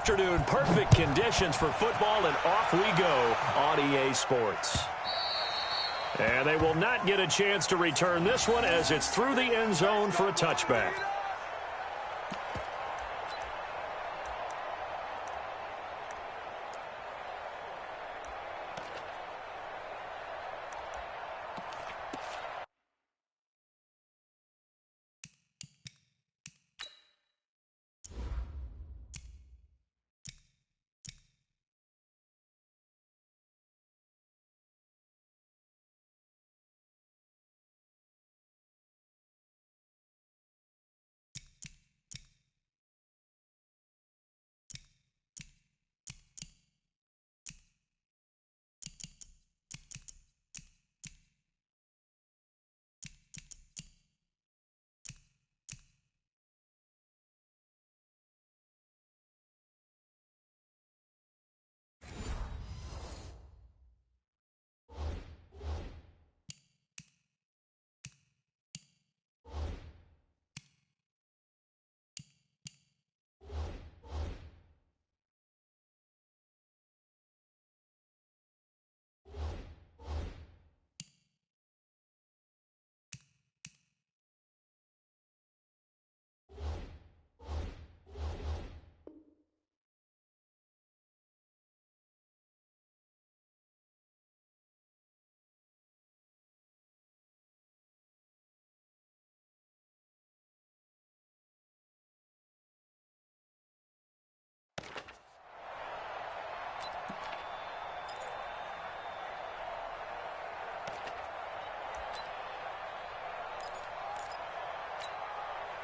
afternoon. Perfect conditions for football, and off we go on EA Sports. And they will not get a chance to return this one as it's through the end zone for a touchback.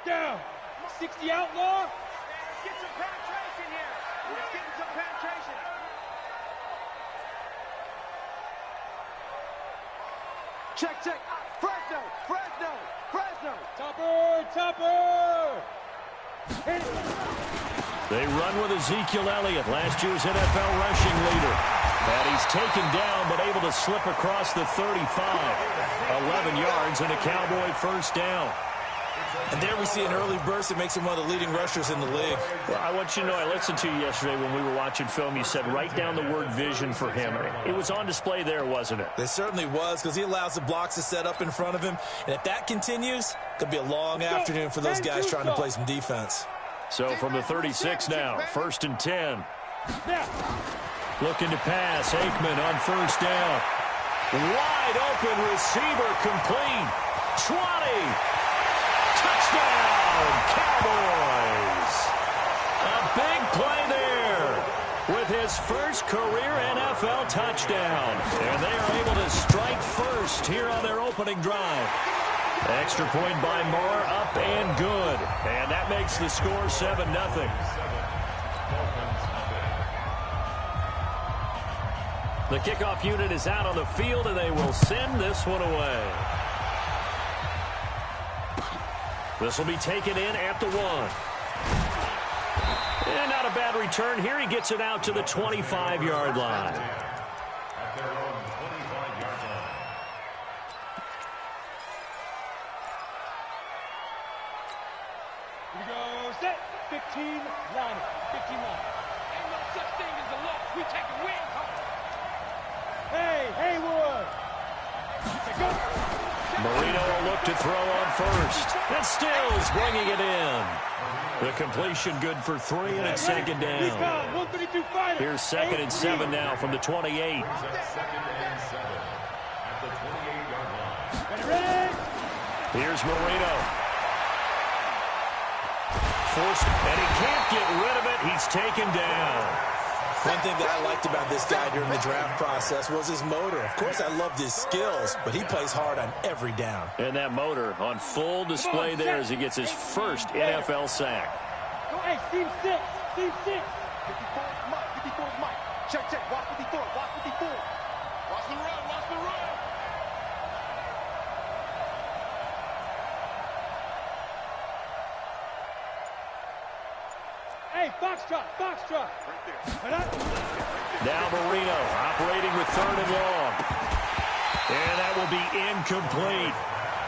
Down. 60 outlaw. Get some penetration here. We're getting some penetration. Check, check. Fresno, Fresno, Fresno. Topper. They run with Ezekiel Elliott, last year's NFL rushing leader. And he's taken down, but able to slip across the 35. 11 yards and a Cowboy first down. And there we see an early burst that makes him one of the leading rushers in the league. Well, I want you to know, I listened to you yesterday when we were watching film. You said write down the word vision for him. It was on display there, wasn't it? It certainly was, because he allows the blocks to set up in front of him. And if that continues, it could be a long afternoon for those guys trying to play some defense. So from the 36 now, 1st and 10. Looking to pass. Aikman on first down. Wide open receiver complete. 20. Touchdown, Cowboys! A big play there with his first career NFL touchdown. And they are able to strike first here on their opening drive. Extra point by Moore, up and good. And that makes the score 7-0. The kickoff unit is out on the field, and they will send this one away. This will be taken in at the 1. And not a bad return here. He gets it out to the 25-yard line. Here we go, set. 15 line. 15 line. Ain't no such thing as a loss. We take the win home. Hey, Haywood. Marino will look to throw on first. And Stills bringing it in. The completion good for 3, and it's second down. Here's 2nd and 7 now from the 28. Here's Marino. Forced, and he can't get rid of it. He's taken down. One thing that I liked about this guy during the draft process was his motor. Of course, I loved his skills, but he plays hard on every down. And that motor on full display there as he gets his first NFL sack. Hey, team 6. 54 is Mike. 54 is Mike. Check, check. Watch 54. Watch 54. Watch the run. Watch the run. Hey, Foxtrot. Right there. Now Marino operating with 3rd and long. And that will be incomplete.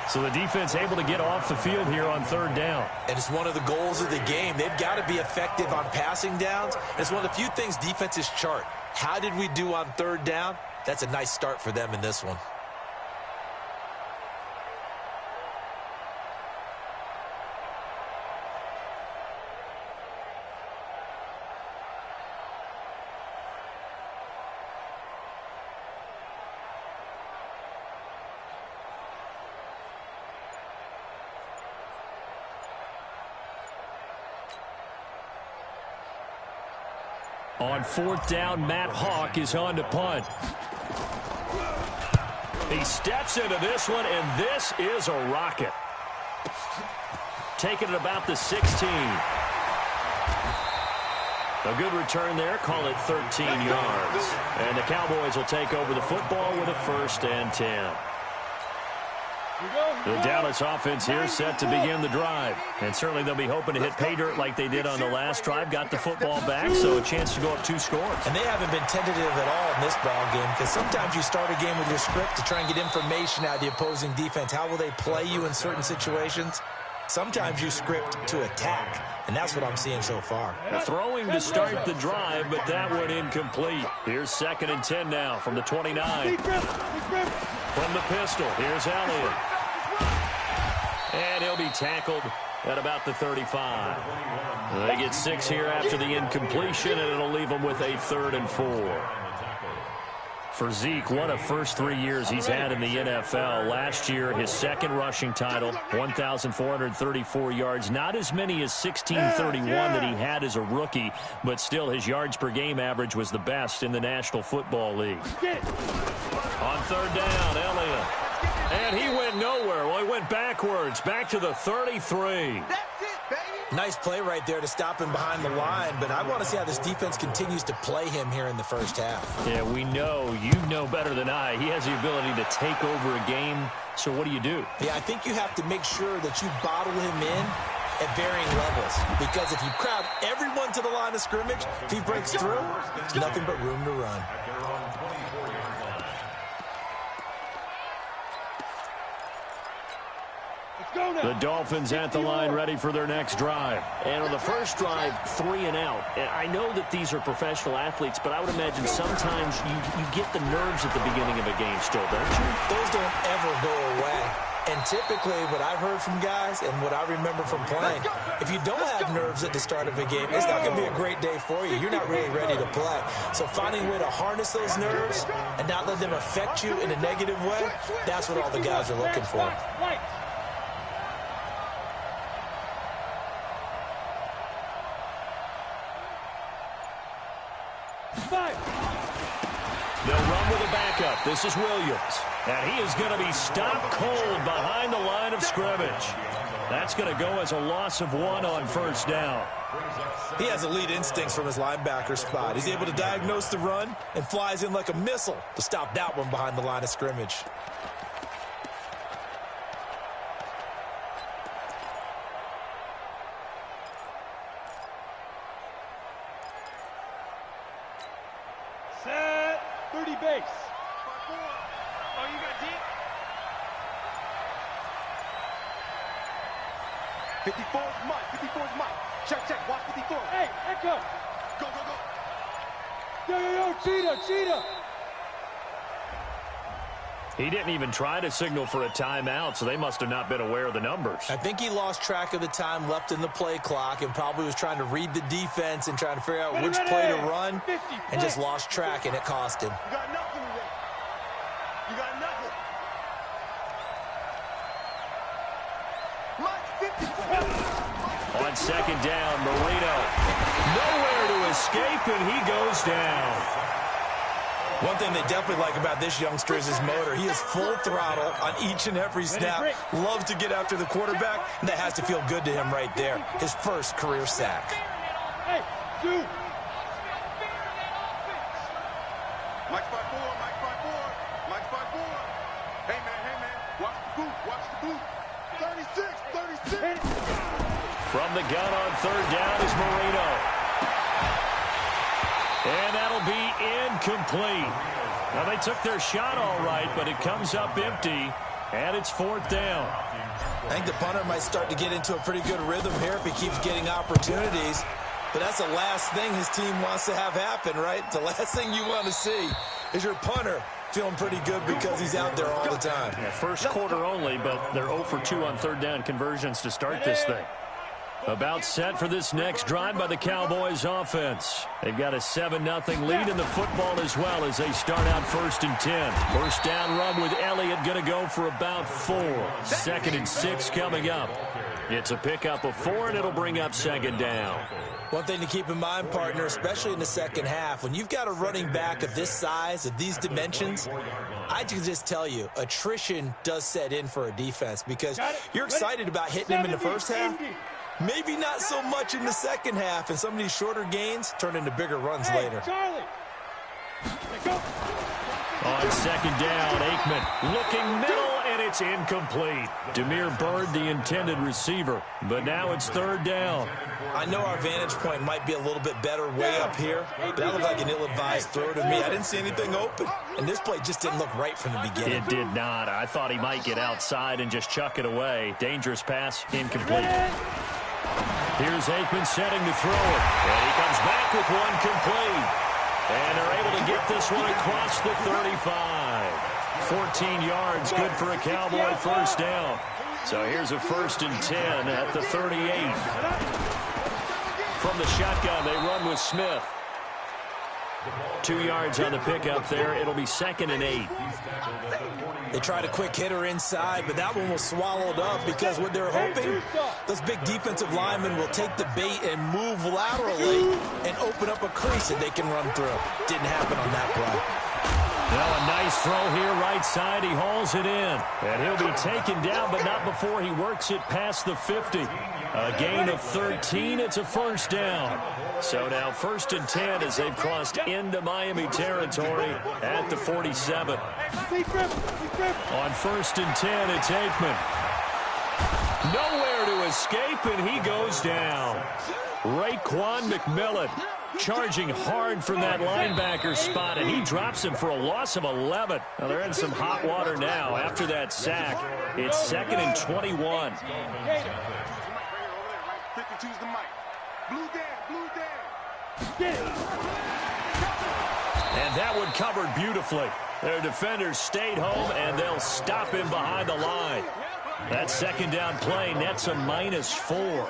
So the defense able to get off the field here on third down. And it's one of the goals of the game. They've got to be effective on passing downs. It's one of the few things defenses chart. How did we do on third down? That's a nice start for them in this one. On fourth down, Matt Hawk is on to punt. He steps into this one, and this is a rocket. Taking it about the 16. A good return there. Call it 13 yards. And the Cowboys will take over the football with a 1st and 10. The Dallas offense here set to begin the drive. And certainly they'll be hoping to hit pay dirt like they did on the last drive. Got the football back, so a chance to go up 2 scores. And they haven't been tentative at all in this ball game, because sometimes you start a game with your script to try and get information out of the opposing defense. How will they play you in certain situations? Sometimes you script to attack, and that's what I'm seeing so far. Throwing to start the drive, but that one incomplete. Here's 2nd and 10 now from the 29. From the pistol, here's Elliott. And he'll be tackled at about the 35. They get 6 here after the incompletion, and it'll leave them with a 3rd and 4. For Zeke, what a first 3 years he's had in the NFL. Last year, his 2nd rushing title, 1,434 yards. Not as many as 1,631 that he had as a rookie, but still his yards per game average was the best in the National Football League. On third down, Elliott. And he went nowhere. Well, he went backwards, back to the 33. Nice play right there to stop him behind the line, but I want to see how this defense continues to play him here in the first half. Yeah, we know. You know better than I. He has the ability to take over a game, so what do you do? Yeah, I think you have to make sure that you bottle him in at varying levels, because if you crowd everyone to the line of scrimmage, if he breaks through, there's nothing but room to run. The Dolphins at the line ready for their next drive. And on the first drive, 3 and out. And I know that these are professional athletes, but I would imagine sometimes you get the nerves at the beginning of a game still, don't you? Those don't ever go away. And typically what I've heard from guys and what I remember from playing, if you don't have nerves at the start of a game, it's not going to be a great day for you. You're not really ready to play. So finding a way to harness those nerves and not let them affect you in a negative way, that's what all the guys are looking for. They'll run with a backup. This is Williams. And he is going to be stopped cold behind the line of scrimmage. That's going to go as a loss of 1 on first down. He has elite instincts from his linebacker spot. He's able to diagnose the run and flies in like a missile to stop that one behind the line of scrimmage. Set 30 base. Oh, you got deep? 54 is Mike. 54 is Mike. Check. Watch 54. Hey, echo. Go. Yo, cheetah. He didn't even try to signal for a timeout, so they must have not been aware of the numbers. I think he lost track of the time left in the play clock and probably was trying to read the defense and trying to figure out which play to run and just lost track, and it cost him. You got nothing today. You got nothing. Mike, 54. On second down, Marino. Nowhere to escape, and he goes down. One thing they definitely like about this youngster is his motor. He is full throttle on each and every snap. Loves to get after the quarterback, and that has to feel good to him right there. His first career sack. Hey, dude. Mike 5-4. Mike 5-4. Hey, man. Watch the boot. 36. From the gun on third down is Marino. And that'll be incomplete. Now, they took their shot all right, but it comes up empty. And it's 4th down. I think the punter might start to get into a pretty good rhythm here if he keeps getting opportunities. But that's the last thing his team wants to have happen, right? The last thing you want to see is your punter feeling pretty good because he's out there all the time. Yeah, first quarter only, but they're 0 for 2 on 3rd down conversions to start this thing. About set for this next drive by the Cowboys offense. They've got a 7-0 lead in the football as well as they start out 1st and 10. First down run with Elliott going to go for about 4. 2nd and 6 coming up. It's a pickup of 4, and it'll bring up 2nd down. One thing to keep in mind, partner, especially in the second half, when you've got a running back of this size, of these dimensions, I can just tell you, attrition does set in for a defense because you're excited about hitting him in the first half. Maybe not so much in the second half, and some of these shorter gains turn into bigger runs later. On 2nd down, Aikman looking middle, and it's incomplete. Demir Bird, the intended receiver, but now it's 3rd down. I know our vantage point might be a little bit better way up here, but that looked like an ill-advised throw to me. I didn't see anything open, and this play just didn't look right from the beginning. It did not. I thought he might get outside and just chuck it away. Dangerous pass, incomplete. Here's Aikman setting to throw it, and he comes back with one complete. And they're able to get this one across the 35. 14 yards, good for a Cowboy first down. So here's a 1st and 10 at the 38. From the shotgun, they run with Smith. 2 yards on the pickup there. It'll be 2nd and 8. They tried a quick hitter inside, but that one was swallowed up because what they're hoping, those big defensive linemen will take the bait and move laterally and open up a crease that they can run through. Didn't happen on that play. Well, a nice throw here right side. He hauls it in. And he'll be taken down, but not before he works it past the 50. A gain of 13. It's a 1st down. So now 1st and 10 as they've crossed into Miami territory at the 47. On 1st and 10, it's Aikman. Nowhere to escape, and he goes down. Raekwon McMillan charging hard from that linebacker spot, and he drops him for a loss of 11. Now, they're in some hot water now. After that sack, it's 2nd and 21. And that one covered beautifully. Their defenders stayed home, and they'll stop him behind the line. That 2nd down play nets a -4.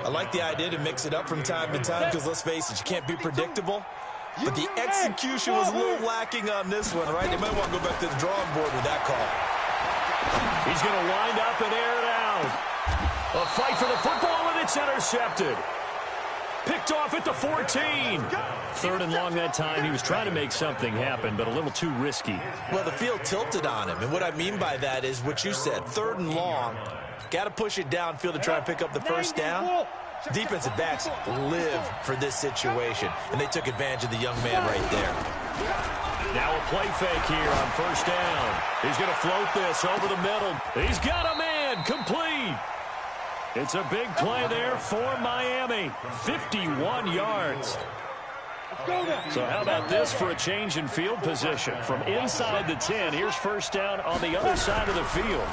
I like the idea to mix it up from time to time because, let's face it, you can't be predictable. But the execution was a little lacking on this one, right? They might want to go back to the drawing board with that call. He's going to wind up and air it out. A fight for the football, and it's intercepted. Picked off at the 14. 3rd and long that time. He was trying to make something happen, but a little too risky. Well, the field tilted on him, and what I mean by that is what you said, 3rd and long. Got to push it downfield to try and pick up the 1st down. Defensive backs live for this situation, and they took advantage of the young man right there. Now a play fake here on 1st down. He's going to float this over the middle. He's got a man complete. It's a big play there for Miami. 51 yards. So how about this for a change in field position? From inside the 10, here's 1st down on the other side of the field.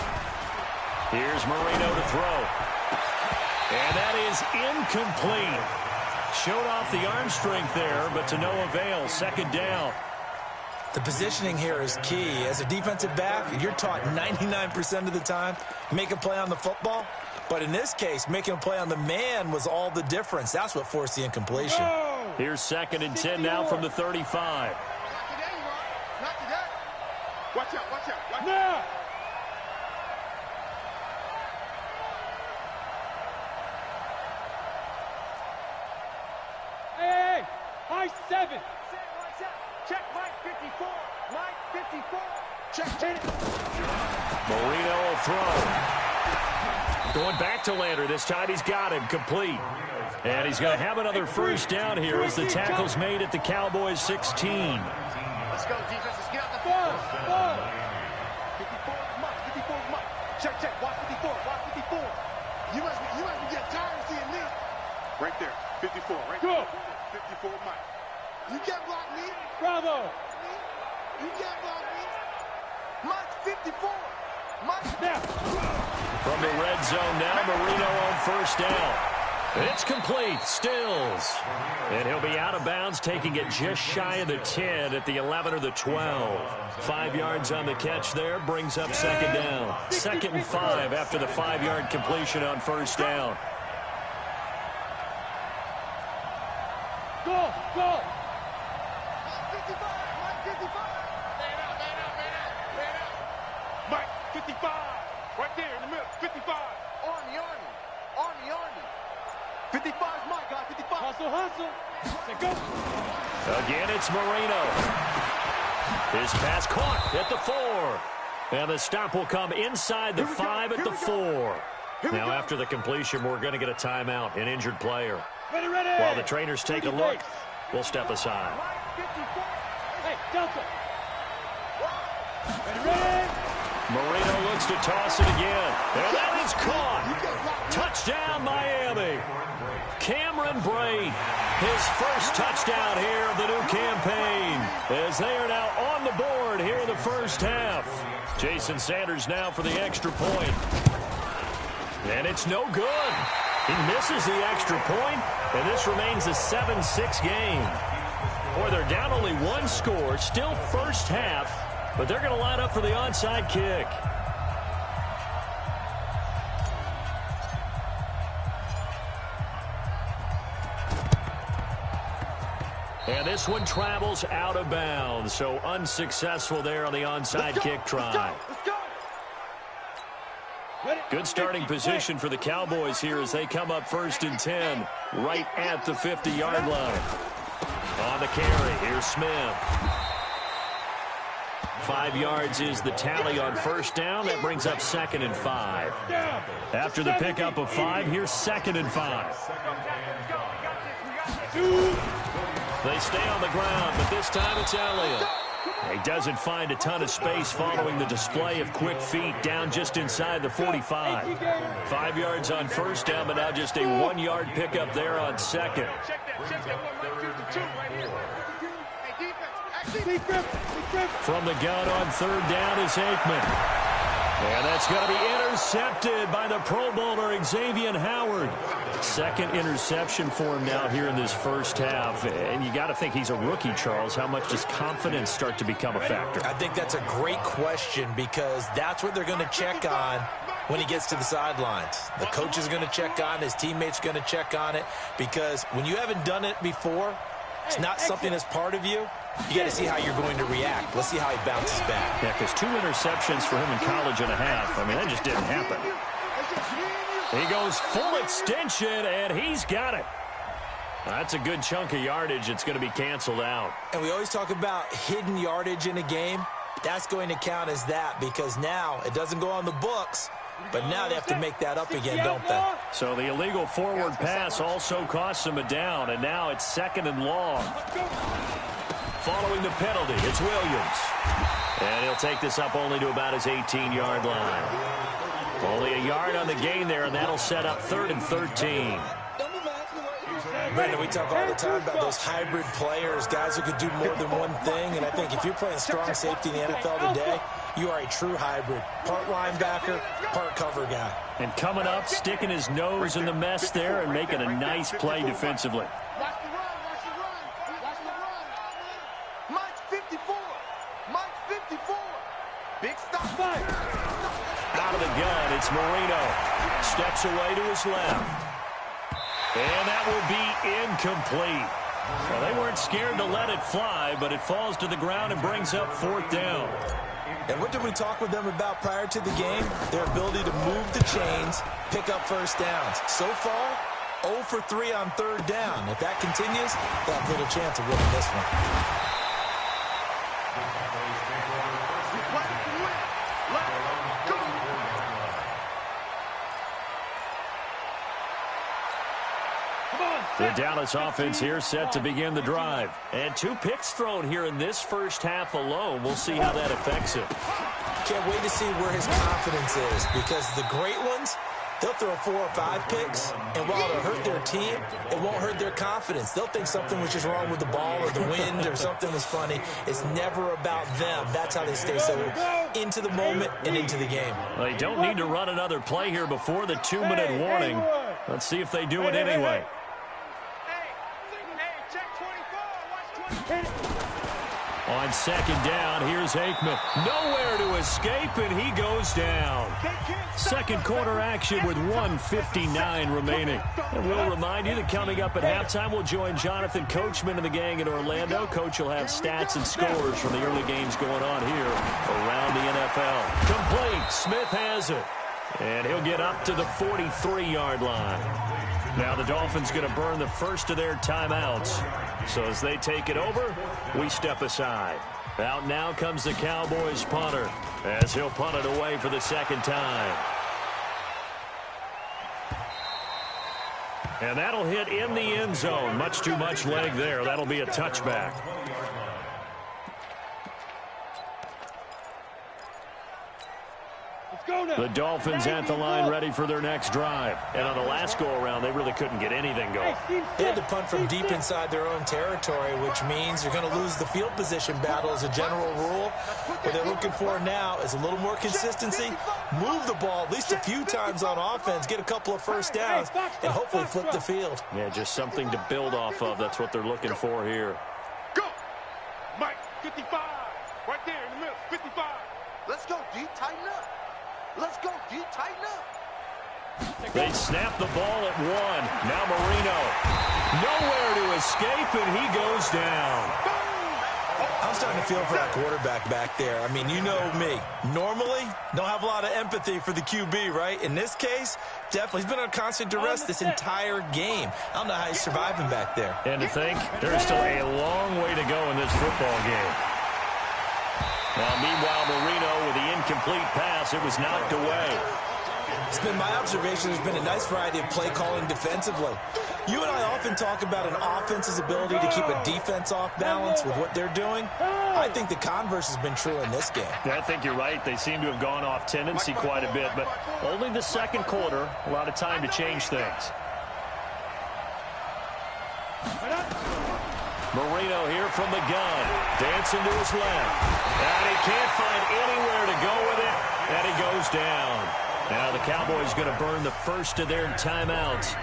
Here's Marino to throw. And that is incomplete. Showed off the arm strength there, but to no avail. 2nd down. The positioning here is key. As a defensive back, you're taught 99% of the time, make a play on the football. But in this case, making a play on the man was all the difference. That's what forced the incompletion. Here's 2nd and 10 now from the 35. Watch out, watch out, watch out. Now! Hey, high 7. Check Mike 54. Mike 54. Check 10. Marino will throw. Going back to Lander. This time he's got him complete. And he's going to have another 1st down here as the tackle's made at the Cowboys 16. Let's go, defense. Let's get out the field. 54 is Mike. 54 is Mike. Check, check. Watch 54. Watch 54. You must be getting tired of seeing me. Right there. 54. Right there. 54 Mike. You can't block me. Bravo. You can't block me. Mike 54. From the red zone now, Marino on first down. It's complete, Stills. And he'll be out of bounds, taking it just shy of the 10 at the 11 or the 12. 5 yards on the catch there, brings up second down. 2nd and 5 after the 5-yard completion on first down. Go, go. Mike, 55. Right there in the middle. 55. Army. 55's Mike, guys. 55. Hustle. Let's go. Again, it's Marino. His pass caught at the 4. And the stop will come inside the 5 at the 4. Now, after the completion, we're going to get a timeout, an injured player. Ready. While the trainers take a look, we'll step aside. Hey, Delta. Ready. Marino looks to toss it again. And that is caught. Touchdown, Miami. Cameron Brate, his first touchdown here of the new campaign, as they are now on the board here in the first half. Jason Sanders now for the extra point. And it's no good. He misses the extra point, and this remains a 7-6 game. Boy, they're down only 1 score, still first half, but they're going to line up for the onside kick. And this one travels out of bounds, so unsuccessful there on the onside kick try. Let's go. Good starting position for the Cowboys here as they come up 1st and 10, right at the 50-yard line. On the carry, here's Smith. 5 yards is the tally on first down. That brings up 2nd and 5. After the pickup of 5, here's 2nd and 5. They stay on the ground, but this time it's Elliott. He doesn't find a ton of space following the display of quick feet down just inside the 45. 5 yards on first down, but now just a 1-yard pickup there on second. From the gun on third down is Aikman. And that's going to be intercepted by the Pro Bowler Xavier Howard. 2nd interception for him now here in this first half. And you got to think he's a rookie, Charles. How much does confidence start to become a factor? I think that's a great question because that's what they're going to check on when he gets to the sidelines. The coach is going to check on it. His teammates are going to check on it because when you haven't done it before, it's not something that's part of you. You got to see how you're going to react. Let's see how he bounces back. Yeah, because 2 interceptions for him in college and a half. I mean, that just didn't happen. He goes full extension, and he's got it. That's a good chunk of yardage. It's going to be canceled out. And we always talk about hidden yardage in a game. That's going to count as that because now it doesn't go on the books, but now they have to make that up again, don't they? So the illegal forward pass also costs him a down, and now it's 2nd and long. Following the penalty, it's Williams. And he'll take this up only to about his 18-yard line. Only a yard on the gain there, and that'll set up 3rd and 13. Brandon, we talk all the time about those hybrid players, guys who could do more than one thing. And I think if you're playing strong safety in the NFL today, you are a true hybrid. Part linebacker, part cover guy. And coming up, sticking his nose in the mess there and making a nice play defensively. Out of the gun, it's Marino. Steps away to his left. And that will be incomplete. Well, they weren't scared to let it fly, but it falls to the ground and brings up 4th down. And what did we talk with them about prior to the game? Their ability to move the chains, pick up first downs. So far, 0 for 3 on 3rd down. If that continues, they'll have little chance of winning this one. The Dallas offense here set to begin the drive. And 2 picks thrown here in this first half alone. We'll see how that affects him. Can't wait to see where his confidence is because the great ones, They'll throw 4 or 5 picks, and while it'll hurt their team, it won't hurt their confidence. They'll think something was just wrong with the ball or the wind or something was funny. It's never about them. That's how they stay so into the moment and into the game. They don't need to run another play here before the 2-minute warning. Let's see if they do it anyway. On second down, here's Aikman. Nowhere to escape, and he goes down. Second quarter action with 1:59 remaining. And we'll remind you that coming up at halftime, we'll join Jonathan Coachman and the gang in Orlando. Coach will have stats and scores from the early games going on here around the NFL. Complete. Smith has it. And he'll get up to the 43-yard line. Now the Dolphins going to burn the first of their timeouts. So as they take it over, we step aside. Out now comes the Cowboys punter as he'll punt it away for the second time. And that'll hit in the end zone. Much too much leg there. That'll be a touchback. The Dolphins at the line ready for their next drive. And on the last go-around, they really couldn't get anything going. They had to punt from deep inside their own territory, which means you're going to lose the field position battle as a general rule. What they're looking for now is a little more consistency, move the ball at least a few times on offense, get a couple of first downs, and hopefully flip the field. Yeah, just something to build off of. That's what they're looking for here. Go! Mike, 55. Right there in the middle, 55. Let's go, D. Tighten up. Let's go, D. Tighten up. They snap the ball at 1. Now Marino. Nowhere to escape, and he goes down. I'm starting to feel for that quarterback back there. I mean, you know me. Normally, don't have a lot of empathy for the QB, right? In this case, definitely. He's been on constant duress this entire game. I don't know how he's surviving back there. And to think, there's still a long way to go in this football game. Now, meanwhile, Marino with the incomplete pass. It was knocked away. It's been my observation there's been a nice variety of play calling defensively. You and I often talk about an offense's ability to keep a defense off balance with what they're doing. I think the converse has been true in this game. Yeah, I think you're right. They seem to have gone off tendency quite a bit, but only the second quarter, a lot of time to change things. Marino here from the gun, dancing to his left, and he can't find anywhere to go with it, and he goes down. Now the Cowboys going to burn the first of their timeouts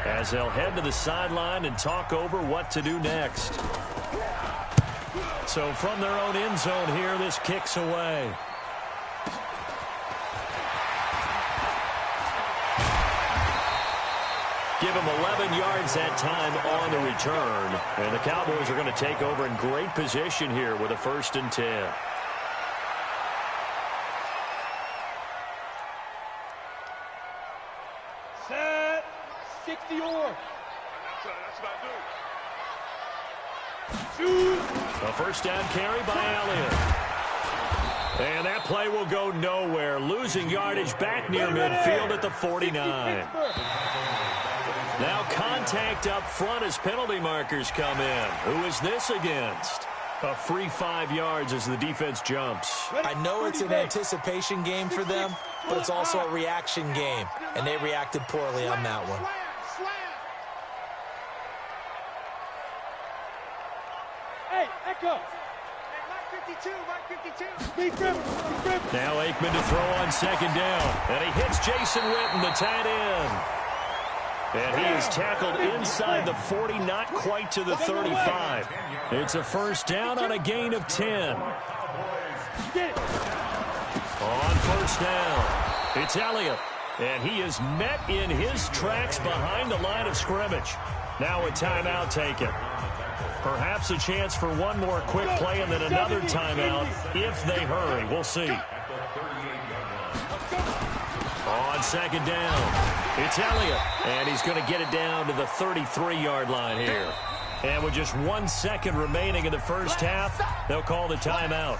as they'll head to the sideline and talk over what to do next. So from their own end zone here, this kicks away. Give him 11 yards that time on the return. And the Cowboys are going to take over in great position here with a 1st and 10. Set. 60 or. That's what I do. Shoot. A first down carry by Elliott. And that play will go nowhere. Losing yardage back near midfield at the 49. Now contact up front as penalty markers come in. Who is this against? A free 5 yards as the defense jumps. I know it's an anticipation game for them, but it's also a reaction game, and they reacted poorly on that one. Hey, Echo. Now Aikman to throw on second down. And he hits Jason Witten, the tight end. And he is tackled inside the 40, not quite to the 35. It's a first down on a gain of 10. On first down, it's Elliott. And he is met in his tracks behind the line of scrimmage. Now a timeout taken. Perhaps a chance for one more quick play and then another timeout if they hurry. We'll see. On second down, it's Elliott. And he's going to get it down to the 33-yard line here. And with just 1 second remaining in the first half, they'll call the timeout.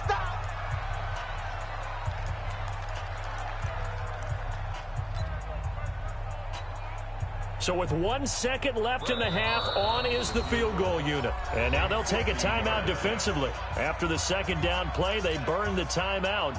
So with 1 second left in the half, on is the field goal unit. And now they'll take a timeout defensively. After the second down play, they burn the timeout.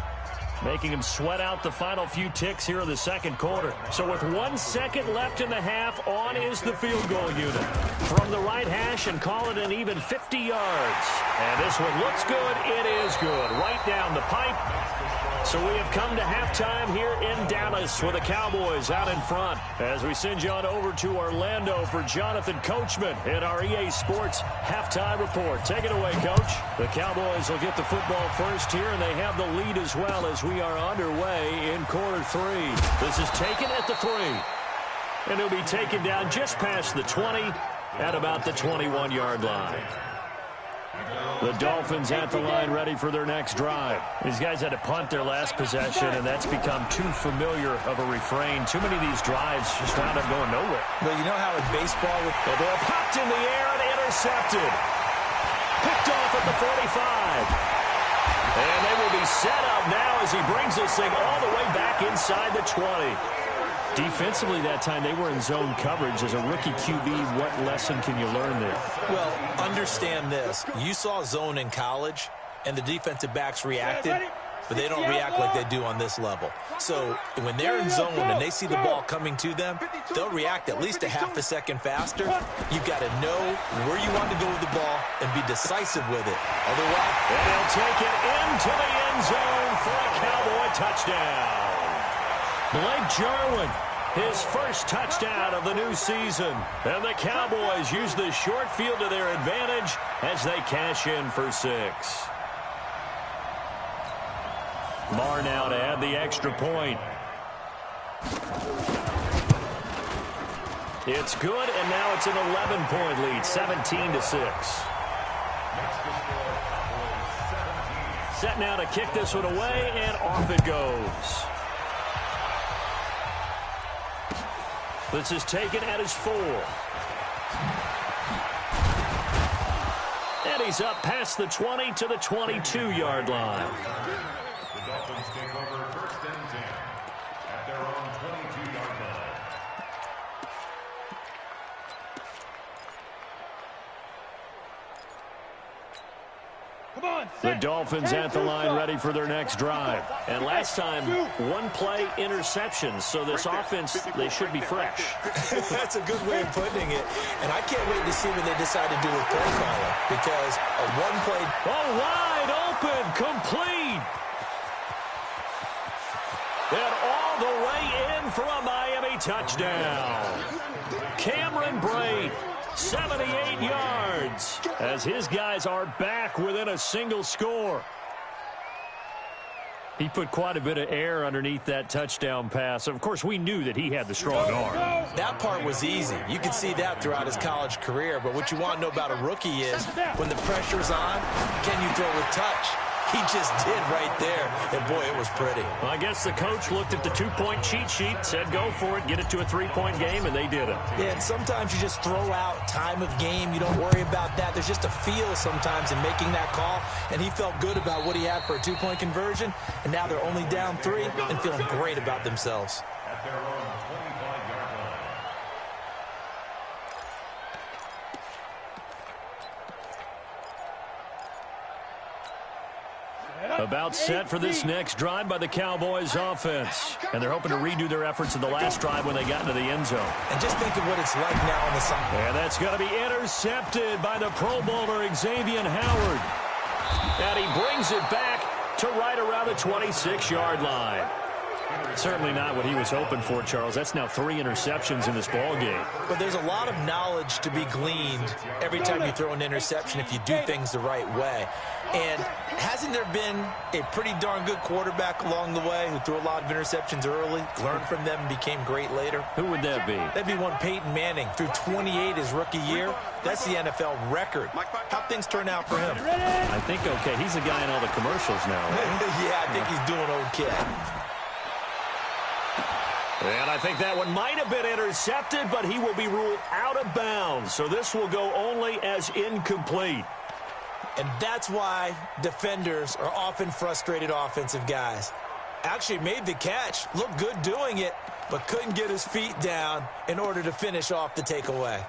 making him sweat out the final few ticks here in the second quarter. So with 1 second left in the half, on is the field goal unit. From the right hash and call it an even 50 yards. And this one looks good. It is good. Right down the pipe. So we have come to halftime here in Dallas with the Cowboys out in front. As we send you on over to Orlando for Jonathan Coachman in our EA Sports halftime report. Take it away, Coach. The Cowboys will get the football first here, and they have the lead as well as we are underway in quarter 3. This is taken at the 3. And it'll be taken down just past the 20 at about the 21-yard line. The Dolphins at the line ready for their next drive. These guys had to punt their last possession, and that's become too familiar of a refrain. Too many of these drives just wound up going nowhere. Well, you know how in baseball, the ball popped in the air and intercepted. Picked off at the 45. And they will be set up now as he brings this thing all the way back inside the 20. Defensively that time, they were in zone coverage. As a rookie QB, what lesson can you learn there? Well, understand this. You saw zone in college, and the defensive backs reacted, but they don't react like they do on this level. So when they're in zone and they see the ball coming to them, they'll react at least a half a second faster. You've got to know where you want to go with the ball and be decisive with it. Otherwise, and they'll take it into the end zone for a Cowboy touchdown. Blake Jarwin, his first touchdown of the new season. And the Cowboys use the short field to their advantage as they cash in for 6. Marr now to add the extra point. It's good, and now it's an 11-point lead, 17-6. Set now to kick this one away, and off it goes. This is taken at his 4. And he's up past the 20 to the 22-yard line. The Dolphins take over 1st and 10 at their own 22-yard line. The Dolphins at the line ready for their next drive. And last time, 1-play interceptions. So this offense, they should be fresh. That's a good way of putting it. And I can't wait to see what they decide to do with play calling. Because a 1-play... Oh, wide open, complete. And all the way in for a Miami touchdown. Cameron Brate. 78 yards as his guys are back within a single score. He put quite a bit of air underneath that touchdown pass. Of course, we knew that he had the strong arm. That part was easy. You could see that throughout his college career. But what you want to know about a rookie is when the pressure's on, can you throw with touch? He just did right there. And, boy, it was pretty. Well, I guess the coach looked at the 2-point cheat sheet, said go for it, get it to a 3-point game, and they did it. Yeah, and sometimes you just throw out time of game. You don't worry about that. There's just a feel sometimes in making that call, and he felt good about what he had for a 2-point conversion, and now they're only down 3 and feeling great about themselves. At their own 25-yard line. About set for this next drive by the Cowboys offense. And they're hoping to redo their efforts in the last drive when they got into the end zone. And just think of what it's like now on the side. And that's going to be intercepted by the Pro Bowler Xavier Howard. And he brings it back to right around the 26-yard line. Certainly not what he was hoping for, Charles. That's now 3 interceptions in this ball game. But there's a lot of knowledge to be gleaned every time you throw an interception if you do things the right way. And hasn't there been a pretty darn good quarterback along the way who threw a lot of interceptions early, learned from them, and became great later? Who would that be? That'd be one Peyton Manning. Threw 28 his rookie year. That's the NFL record. How'd things turn out for him? I think okay. He's a guy in all the commercials now, right? Yeah, I think he's doing okay. And I think that one might have been intercepted, but he will be ruled out of bounds. So this will go only as incomplete. And that's why defenders are often frustrated offensive guys. Actually made the catch, looked good doing it, but couldn't get his feet down in order to finish off the takeaway.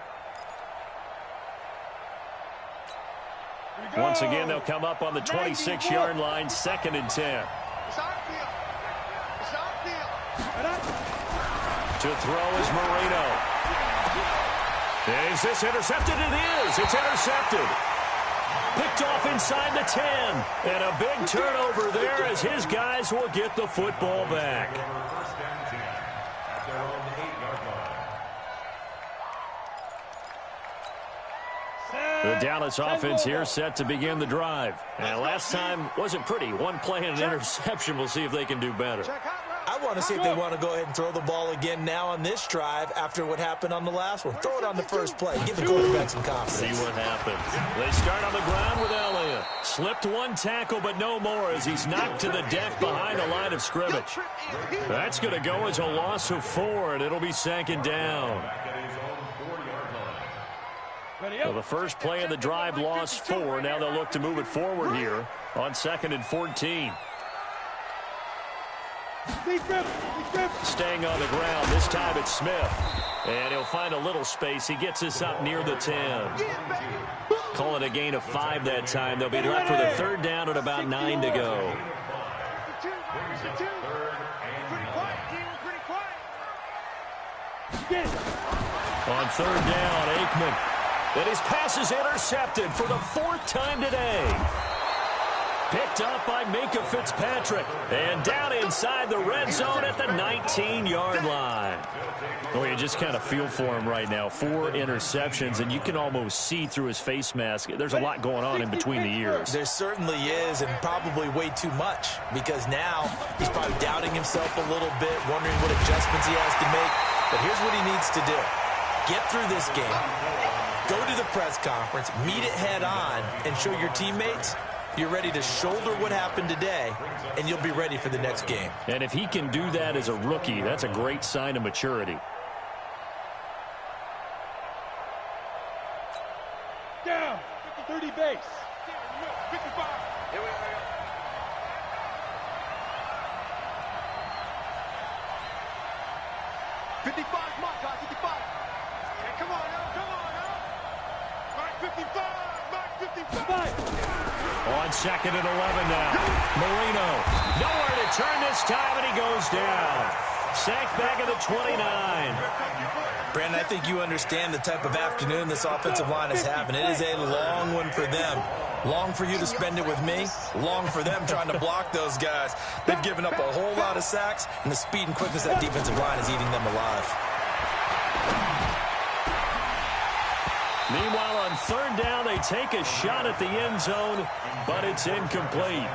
Once again, they'll come up on the 26-yard line, 2nd and 10. To throw is Marino. Is this intercepted? It is. It's intercepted. Picked off inside the 10. And a big turnover there as his guys will get the football back. First and 10 at their own 8-yard line. The Dallas offense here set to begin the drive. And last time wasn't pretty. One play and an interception. We'll see if they can do better. I want to see if they want to go ahead and throw the ball again now on this drive after what happened on the last one. Throw it on the first play. Give the quarterback some confidence. See what happens. They start on the ground with Elliott. Slipped one tackle, but no more as he's knocked to the deck behind the line of scrimmage. That's going to go as a loss of 4, and it'll be second down. Well, the first play of the drive lost 4. Now they'll look to move it forward here on 2nd and 14. Staying on the ground. This time it's Smith. And he'll find a little space. He gets us up near the 10. Call it a gain of 5 that time. They'll be left with a third down at about 9 to go. On third down, Aikman. And his pass is intercepted for the 4th time today. Picked up by Minka Fitzpatrick. And down inside the red zone at the 19-yard line. Oh, you just kind of feel for him right now. 4 interceptions, and you can almost see through his face mask. There's a lot going on in between the ears. There certainly is, and probably way too much, because now he's probably doubting himself a little bit, wondering what adjustments he has to make. But here's what he needs to do. Get through this game. Go to the press conference, meet it head on, and show your teammates you're ready to shoulder what happened today, and you'll be ready for the next game. And if he can do that as a rookie, that's a great sign of maturity. Down. 30 base. 55. Here we go. 55, mark, guys, 55. Hey, come on now. Mark 55, mark 55. On 2nd and 11 now. Marino. Nowhere to turn this time, and he goes down. Sacked back at the 29. Brandon, I think you understand the type of afternoon this offensive line is having. It is a long one for them. Long for you to spend it with me. Long for them trying to block those guys. They've given up a whole lot of sacks, and the speed and quickness of that defensive line is eating them alive. Meanwhile, on third down, they take a shot at the end zone, but it's incomplete.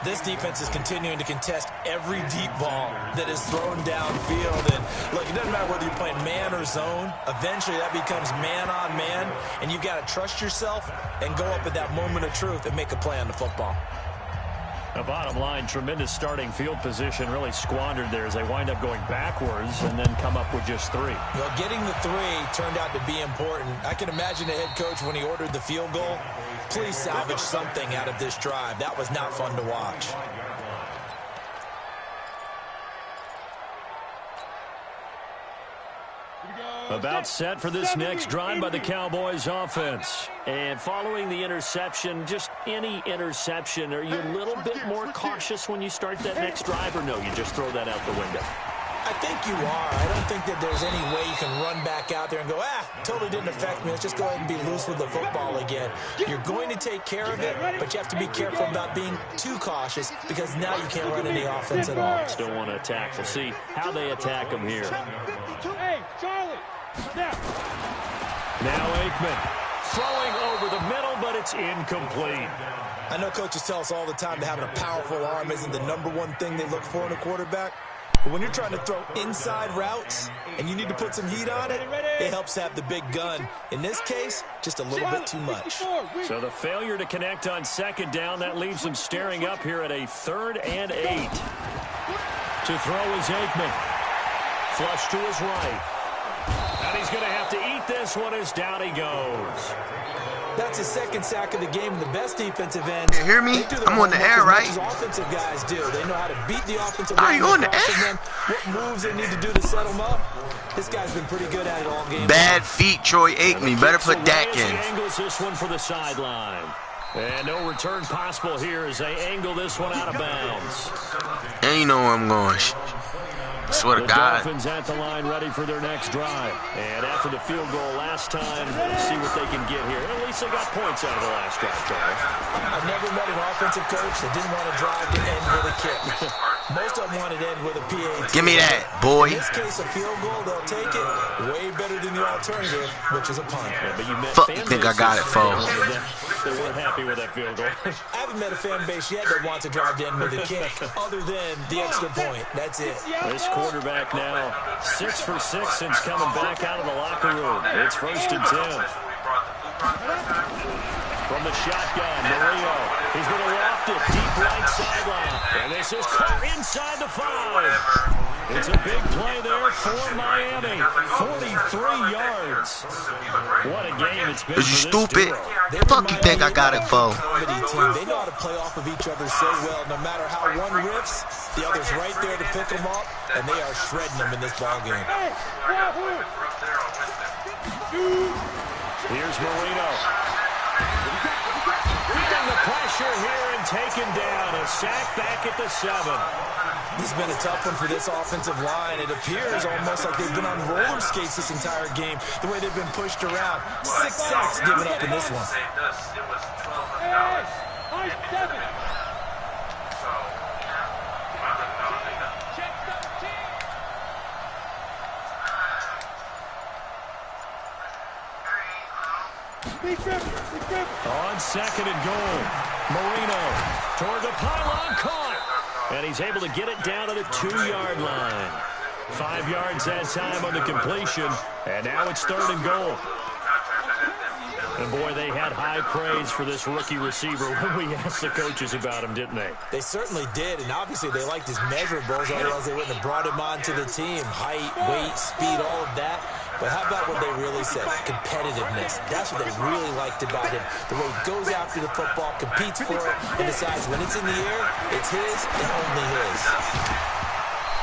This defense is continuing to contest every deep ball that is thrown downfield. And look, it doesn't matter whether you're playing man or zone. Eventually, that becomes man on man, and you've got to trust yourself and go up at that moment of truth and make a play on the football. The bottom line, tremendous starting field position, really squandered there as they wind up going backwards and then come up with just 3. Well, getting the 3 turned out to be important. I can imagine the head coach when he ordered the field goal. Please salvage something out of this drive. That was not fun to watch. About set for this next drive by the Cowboys offense. And following the interception, just any interception, are you a little bit more cautious when you start that next drive, or no, you just throw that out the window? I think you are. I don't think that there's any way you can run back out there and go, totally didn't affect me. Let's just go ahead and be loose with the football again. You're going to take care of it, but you have to be careful about being too cautious because now you can't run any offense at all. Still want to attack. We'll see how they attack them here. Hey, Charlie. Now Aikman throwing over the middle, but it's incomplete. I know coaches tell us all the time that having a powerful arm isn't the #1 thing they look for in a quarterback. But when you're trying to throw inside routes and you need to put some heat on it, it helps have the big gun. In this case, just a little bit too much. So the failure to connect on second down, that leaves them staring up here at a 3rd and 8. To throw is Aikman. Flush to his right. And he's going to have to eat this one as down he goes. That's his 2nd sack of the game. The best defensive ends. You hear me? I'm on the air, right? Offensive guys do. They know how to beat the offensive Are line. you on the air? What moves they need to do to set them up. This guy's been pretty good at it all game. Bad feet, Troy Aikman. Better put that in. He angles this one for the sideline. And no return possible here as they angle this one out of bounds. And you know where I'm going. Swear to The God. Dolphins at the line ready for their next drive. And after the field goal last time, let's see what they can get here. At least they got points out of the last drive, Charles. I've never met an offensive coach that didn't want to drive to end with a kick. Most of them wanted to end with a PAT. Give me that, boy. In this case, a field goal, they'll take it. Way better than the alternative, which is a punt. Yeah, but you met Fuck, fan you think I got it, bases folks? They weren't happy with that field goal. I haven't met a fan base yet that wants to drive to end with a kick, other than the extra point. That's it. This quarterback now 6 for 6 since coming back out of the locker room. It's 1st and 10. From the shotgun, Mario. He's going to loft it deep right sideline. And this is caught inside the 5. It's a big play there for Miami. 43 yards. What a game it's been. Is you stupid? Fuck you think I got it for? They know how to play off of each other so well. No matter how one riffs, the other's right there to pick them up, and they are shredding them in this ball game. Here's Marino. Feeling the pressure here and taken down. A sack back at the 7. This has been a tough one for this offensive line. It appears almost like they've been on roller skates this entire game, the way they've been pushed around. 6 sacks given up in this one. On 2nd and goal. Marino toward the pylon, caught. And he's able to get it down to the 2-yard line. 5 yards that time on the completion. And now it's 3rd and goal. And, boy, they had high praise for this rookie receiver when we asked the coaches about him, didn't they? They certainly did, and obviously they liked his measurables, otherwise they wouldn't have brought him onto the team. Height, weight, speed, all of that. But how about what they really said? Competitiveness. That's what they really liked about him. The way he goes after the football, competes for it, and decides when it's in the air, it's his and only his.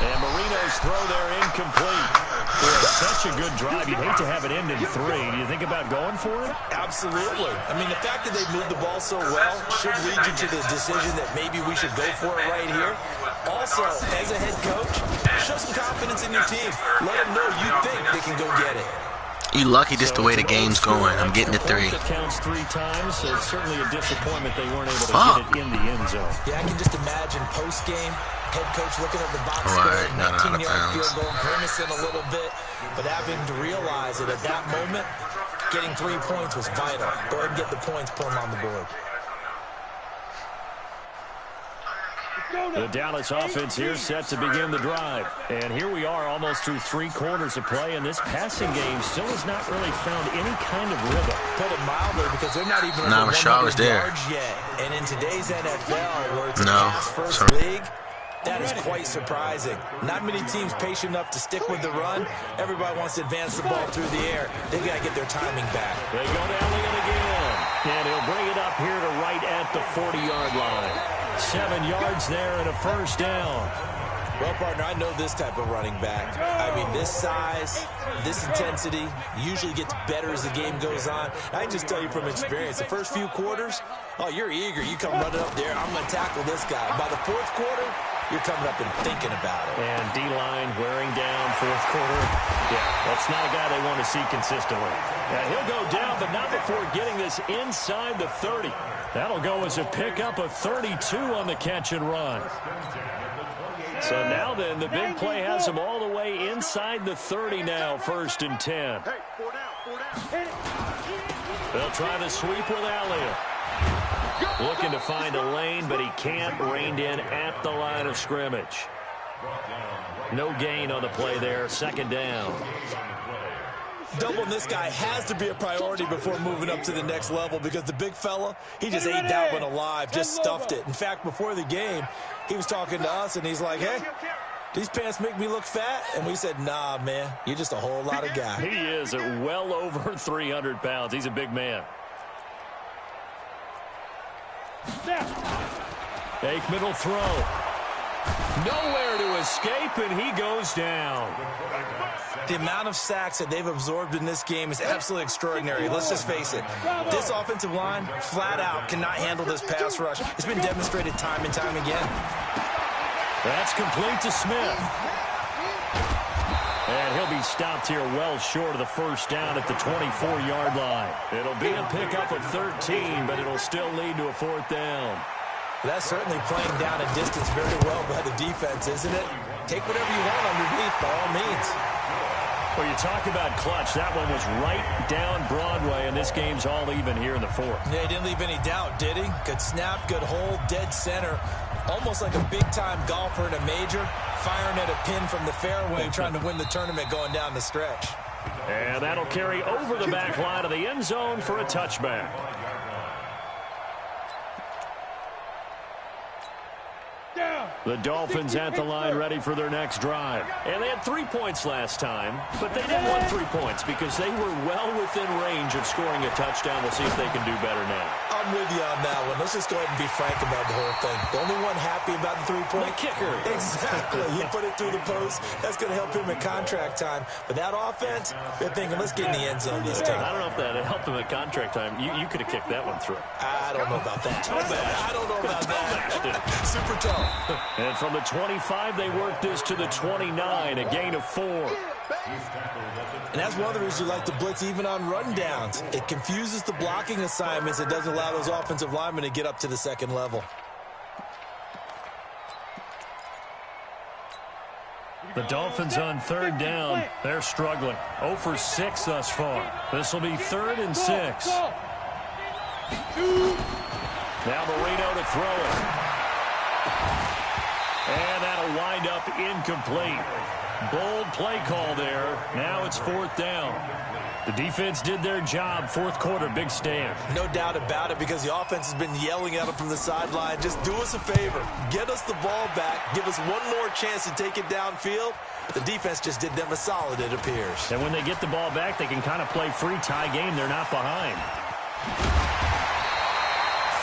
And Marino's throw there incomplete. Boy, such a good drive. You'd hate to have it end in 3. Do you think about going for it? Absolutely. I mean, the fact that they moved the ball so well should lead you to the decision that maybe we should go for it right here. Also, as a head coach, show some confidence in your team. Let them know you think they can go get it. You lucky this the way the game's going. I'm getting to 3. It counts 3 times, so it's certainly a disappointment they weren't able to get it in the end zone. Yeah, I can just imagine post-game, head coach looking at the box All score, right, not out of 19-yard bounds. field goal, grimacing a little bit, but having to realize that at that moment, getting 3 points was vital. Go ahead and get the points, put them on the board. The Dallas offense here set to begin the drive. And here we are almost through 3 quarters of play, and this passing game still has not really found any kind of rhythm. Put it mildly, because they're not even Nah, over Rashad 100 was there. yards yet. And in today's NFL, where it's a No, pass-first sorry. league, that is quite surprising. Not many teams patient enough to stick with the run. Everybody wants to advance the ball through the air. They've got to get their timing back. They go to Elliott again. And he'll bring it up here to right at the 40-yard line. 7 yards there and a 1st down. Well, partner, I know this type of running back. I mean, this size, this intensity usually gets better as the game goes on. I can just tell you from experience, the first few quarters, oh, you're eager. You come running up there, I'm going to tackle this guy. By the 4th quarter, you're coming up and thinking about it. And D-line wearing down 4th quarter. Yeah, that's not a guy they want to see consistently. Yeah, he'll go down, but not before getting this inside the 30. That'll go as a pickup of 32 on the catch and run. So now then, the big play has him all the way inside the 30 now, 1st and 10. Hey, 4 down. They'll try to sweep with Elliott. Looking to find a lane, but he can't. Reined in at the line of scrimmage. No gain on the play there. 2nd down. Doubling this guy has to be a priority before moving up to the next level, because the big fella, he just ate that one alive, just stuffed it. In fact, before the game, he was talking to us, and he's like, hey, these pants make me look fat? And we said, nah, man, you're just a whole lot of guy. He is at well over 300 pounds. He's a big man. Aikman will throw. Nowhere to escape, and he goes down. The amount of sacks that they've absorbed in this game is absolutely extraordinary. Let's just face it. This offensive line, flat out, cannot handle this pass rush. It's been demonstrated time and time again. That's complete to Smith. And he'll be stopped here well short of the first down at the 24-yard line. It'll be a pickup of 13, but it'll still lead to a fourth down. That's certainly playing down a distance very well by the defense, isn't it? Take whatever you want underneath, by all means. Well, you talk about clutch. That one was right down Broadway, and this game's all even here in the fourth. Yeah, he didn't leave any doubt, did he? Good snap, good hold, dead center. Almost like a big-time golfer in a major, firing at a pin from the fairway, trying to win the tournament going down the stretch. And that'll carry over the back line of the end zone for a touchback. The Dolphins at the line ready for their next drive. And they had 3 points last time, but they didn't want 3 points because they were well within range of scoring a touchdown. We'll see if they can do better now. I'm with you on that one. Let's just go ahead and be frank about the whole thing. The only one happy about the 3-point kicker. Exactly. You put it through the post. That's going to help him at contract time. But that offense, they're thinking, let's get in the end zone this time. I don't know if that helped him at contract time. You could have kicked that one through. I don't know about that. I don't know about that. Super tough. And from the 25, they work this to the 29, a gain of 4. And that's one of the reasons you like to blitz even on run downs. It confuses the blocking assignments. It doesn't allow those offensive linemen to get up to the second level. The Dolphins on third down. They're struggling. 0 for 6 thus far. This will be 3rd and 6. Now Marino to throw it. And that'll wind up incomplete. Bold play call there. Now it's 4th down. The defense did their job. 4th quarter, big stand. No doubt about it, because the offense has been yelling at them from the sideline. Just do us a favor. Get us the ball back. Give us one more chance to take it downfield. The defense just did them a solid, it appears. And when they get the ball back, they can kind of play free tie game. They're not behind.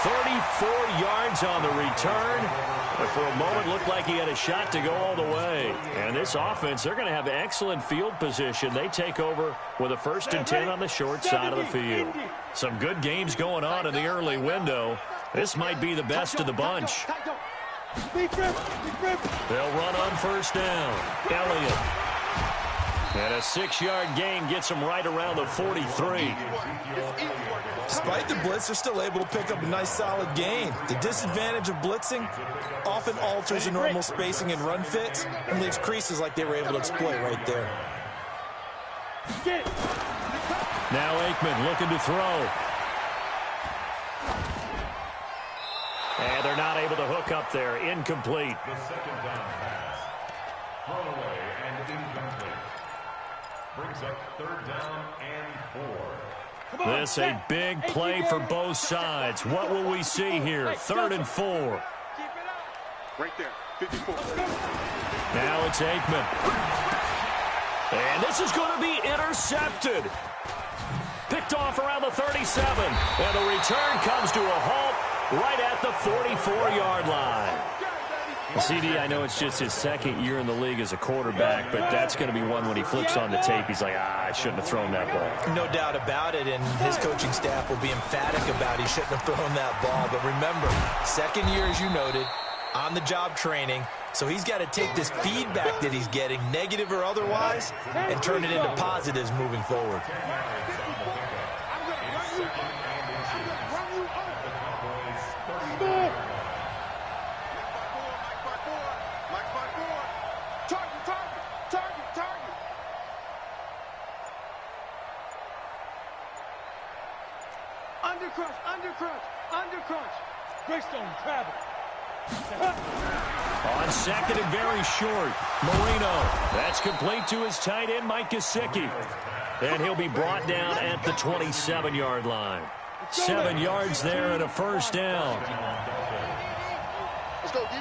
34 yards on the return. But for a moment, looked like he had a shot to go all the way. And this offense, they're going to have excellent field position. They take over with a 1st and 10 on the short side of the field. Some good games going on in the early window. This might be the best of the bunch. They'll run on 1st down. Elliott. And a 6-yard gain gets them right around the 43. Despite the blitz, they're still able to pick up a nice, solid gain. The disadvantage of blitzing often alters the normal spacing and run fits and leaves creases like they were able to exploit right there. Now Aikman looking to throw. And they're not able to hook up there. Incomplete. The 2nd down pass. Thrown away and incomplete. Brings up 3rd down and 4. This a big play for both sides. What will we see here? 3rd and 4. Right there, 54. Now it's Aikman. And this is going to be intercepted. Picked off around the 37. And the return comes to a halt right at the 44-yard line. CD, I know it's just his 2nd year in the league as a quarterback, but that's going to be one when he flips on the tape, he's like, I shouldn't have thrown that ball. No doubt about it, and his coaching staff will be emphatic about he shouldn't have thrown that ball. But remember, 2nd year, as you noted, on-the-job training, so he's got to take this feedback that he's getting, negative or otherwise, and turn it into positives moving forward. Undercrunch. Greystone, travel. On 2nd and very short, Marino. That's complete to his tight end, Mike Gesicki. And he'll be brought down at the 27-yard line. 7 yards there and a 1st down. Let's go, D.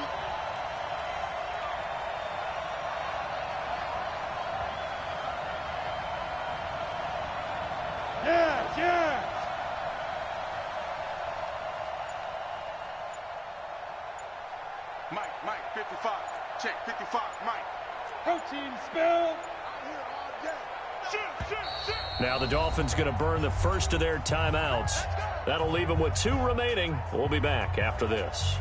Yeah. Mike, 55. Check, 55, Mike. Protein spill. Now the Dolphins going to burn the first of their timeouts. That'll leave them with 2 remaining. We'll be back after this.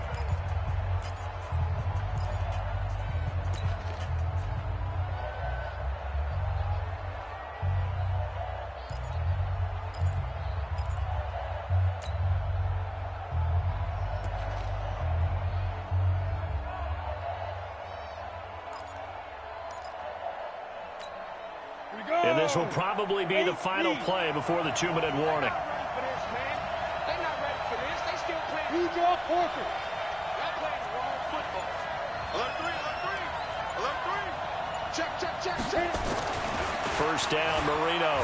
And this will probably be the final play before the 2-minute warning. They're not ready for this. They still playing. You draw Porter. Y'all playing the wrong football. Alert three. Check. First down, Marino.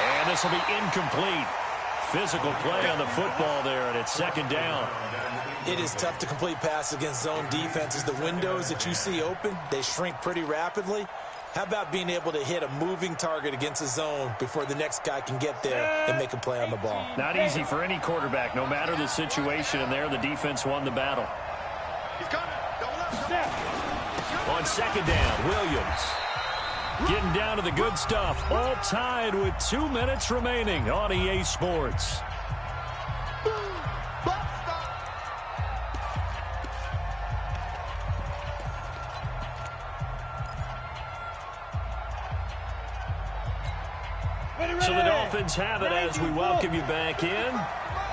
And this will be incomplete. Physical play on the football there, and it's second down. It is tough to complete passes against zone defenses. The windows that you see open, they shrink pretty rapidly. How about being able to hit a moving target against a zone before the next guy can get there and make a play on the ball? Not easy for any quarterback, no matter the situation, and there the defense won the battle. He's coming. Double up. On second down, Williams. Getting down to the good stuff. All tied with 2 minutes remaining on EA Sports. So the Dolphins have it as we welcome you back in.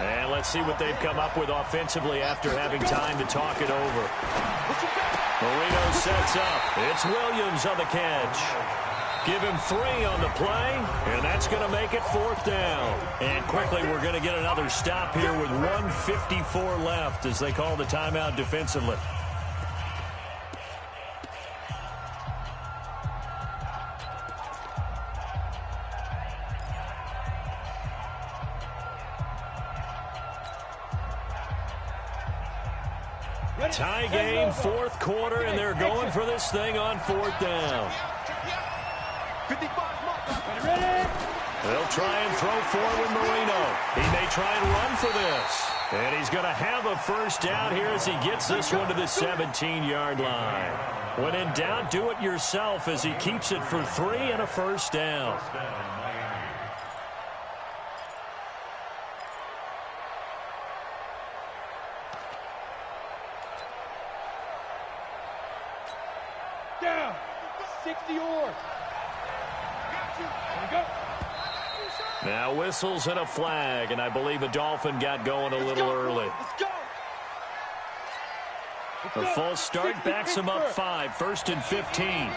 And let's see what they've come up with offensively after having time to talk it over. Marino sets up. It's Williams on the catch. Give him 3 on the play, and that's going to make it 4th down. And quickly, we're going to get another stop here with 1:54 left as they call the timeout defensively. Tie game, 4th quarter, and they're going for this thing on 4th down. 55 mark. They'll try and throw forward Marino. He may try and run for this. And he's going to have a first down here as he gets this one to the 17-yard line. When in doubt, do it yourself as he keeps it for 3 and a first down. Down. 60 yards. Now whistles and a flag, and I believe a Dolphin got going a little early. The false start backs him up 5, 1st and 15. And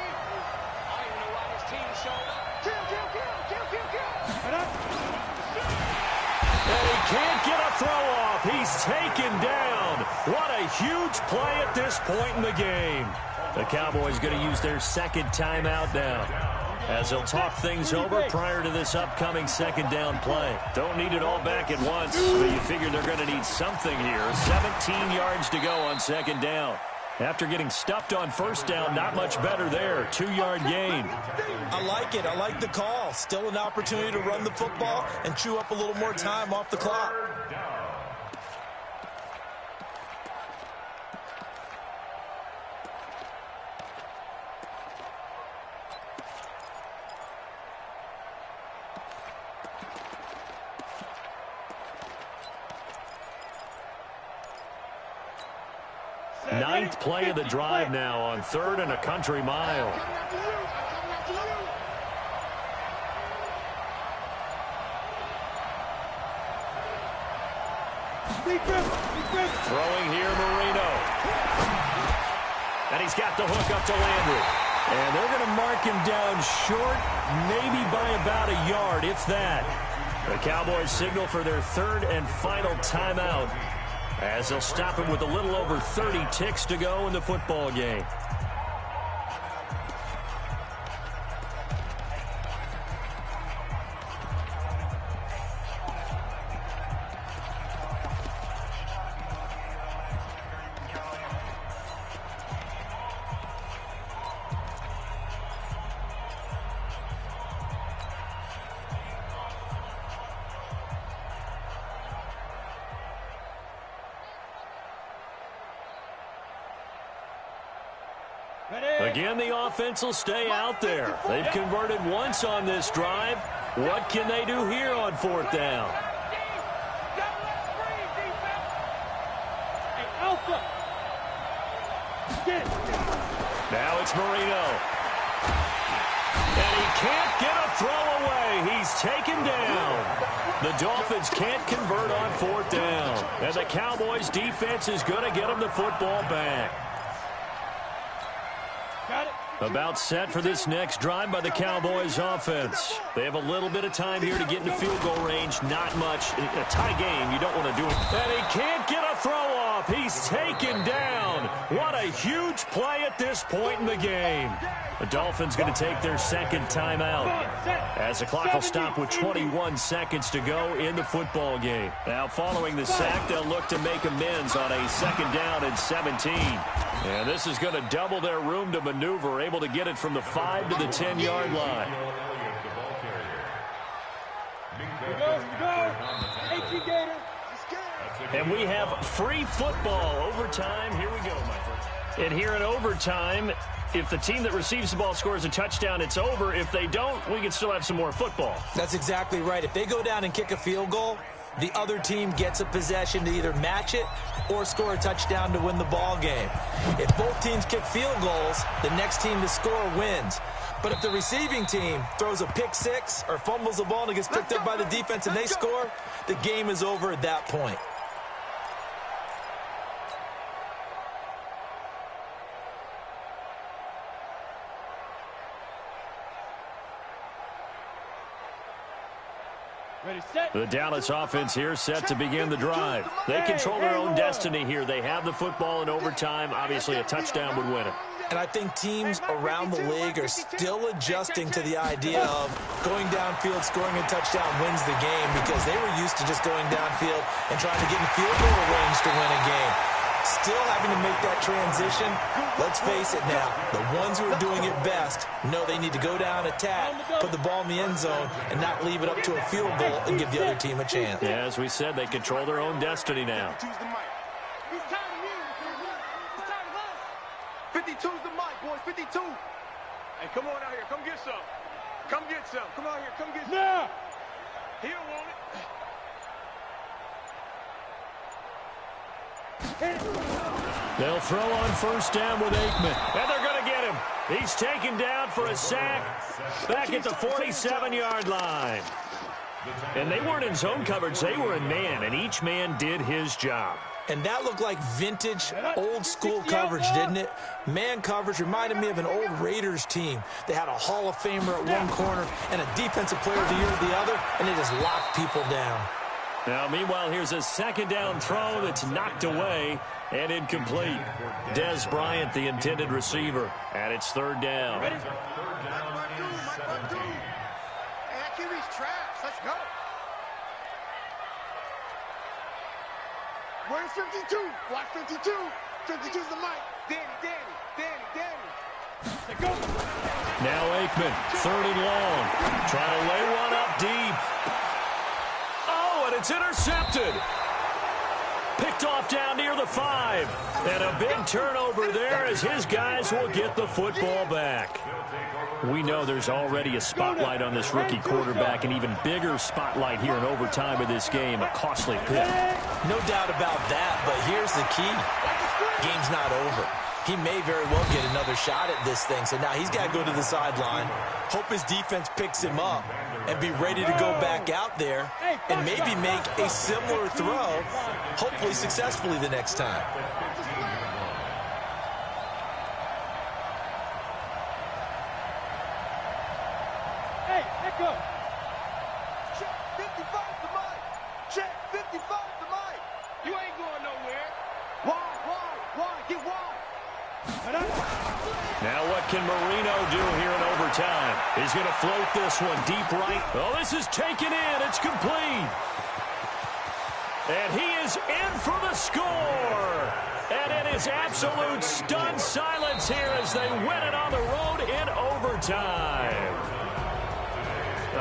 he can't get a throw off. He's taken down. What a huge play at this point in the game. The Cowboys going to use their second timeout now, as they'll talk things over prior to this upcoming second down play. Don't need it all back at once, but you figure they're going to need something here. 17 yards to go on second down. After getting stuffed on first down, not much better there. 2-yard gain. I like it. I like the call. Still an opportunity to run the football and chew up a little more time off the clock. Ninth play of the drive now on 3rd and a country mile. Throwing here, Marino. And he's got the hook up to Landry. And they're going to mark him down short, maybe by about a yard, if that. The Cowboys signal for their 3rd and final timeout, as they'll stop him with a little over 30 ticks to go in the football game. Again, the offense will stay out there. They've converted once on this drive. What can they do here on 4th down? Now it's Marino. And he can't get a throw away. He's taken down. The Dolphins can't convert on 4th down. And the Cowboys defense is going to get them the football back. About set for this next drive by the Cowboys offense. They have a little bit of time here to get into field goal range. Not much. In a tie game, you don't want to do it. And he can't get a throw off. He's taken down. What a huge play at this point in the game. The Dolphins going to take their second timeout as the clock will stop with 21 seconds to go in the football game. Now following the sack, they'll look to make amends on a second down and 17. And this is going to double their room to maneuver, able to get it from the 5 to the 10-yard line. And we have free football. Overtime. Here we go, my friends. And here in overtime, if the team that receives the ball scores a touchdown, it's over. If they don't, we can still have some more football. That's exactly right. If they go down and kick a field goal, the other team gets a possession to either match it or score a touchdown to win the ball game. If both teams kick field goals, the next team to score wins. But if the receiving team throws a pick six or fumbles the ball and it gets picked up by the defense and they score, the game is over at that point. The Dallas offense here set to begin the drive. They control their own destiny here. They have the football in overtime. Obviously, a touchdown would win it. And I think teams around the league are still adjusting to the idea of going downfield, scoring a touchdown wins the game, because they were used to just going downfield and trying to get in field goal range to win a game. Still having to make that transition. Let's face it now, the ones who are doing it best know they need to go down, attack, put the ball in the end zone, and not leave it up to a field goal and give the other team a chance. Yeah, as we said, they control their own destiny now. 52's the mic, boys, 52. Hey, come on out here, come get some. Come get some. Come out here, come get some. Yeah. He don't want it. They'll throw on first down with Aikman. And they're going to get him. He's taken down for a sack back at the 47-yard line. And they weren't in zone coverage. They were in man, and each man did his job. And that looked like vintage, old-school coverage, didn't it? Man coverage reminded me of an old Raiders team. They had a Hall of Famer at one corner and a Defensive Player of the Year at the other, and they just locked people down. Now, meanwhile, here's a second down throw that's knocked away and incomplete. Dez Bryant, the intended receiver, and it's third down. Hey, that QB's trash. Let's go. Where's 52? Watch 52. 52's the mic. Danny. Let's go. Now Aikman, third and long. Trying to lay one up deep. Oh, and it's intercepted. Picked off down near the 5. And a big turnover there as his guys will get the football back. We know there's already a spotlight on this rookie quarterback, an even bigger spotlight here in overtime of this game, a costly pick. No doubt about that, but here's the key. Game's not over. He may very well get another shot at this thing, so now he's got to go to the sideline, hope his defense picks him up, and be ready to go back out there and maybe make a similar throw, hopefully successfully the next time. Hey, let go. Check 55 the mic. Check 55 the mic. You ain't going nowhere. Why? Get wide. Now what can Marino do here in overtime? He's going to float this one deep right. Oh, this is taken in. It's complete. And he is in for the score. And it is absolute stunned silence here as they win it on the road in overtime.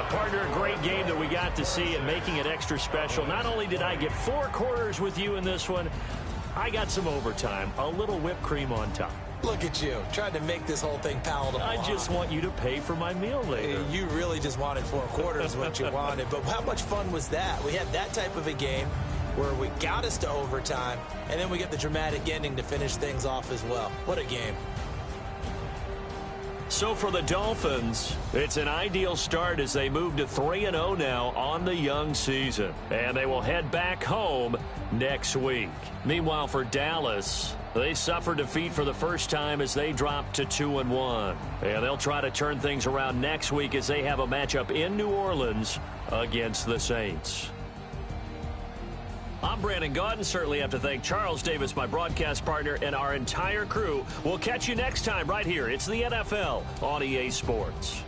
Partner, a great game that we got to see and making it extra special. Not only did I get 4 quarters with you in this one, I got some overtime, a little whipped cream on top. Look at you, trying to make this whole thing palatable. I just want you to pay for my meal later. You really just wanted 4 quarters what you wanted, but how much fun was that? We had that type of a game where we got us to overtime, and then we get the dramatic ending to finish things off as well. What a game. So for the Dolphins, it's an ideal start as they move to 3-0 now on the young season. And they will head back home next week. Meanwhile, for Dallas, they suffered defeat for the first time as they dropped to 2-1. And they'll try to turn things around next week as they have a matchup in New Orleans against the Saints. I'm Brandon Gaudin. Certainly have to thank Charles Davis, my broadcast partner, and our entire crew. We'll catch you next time right here. It's the NFL on EA Sports.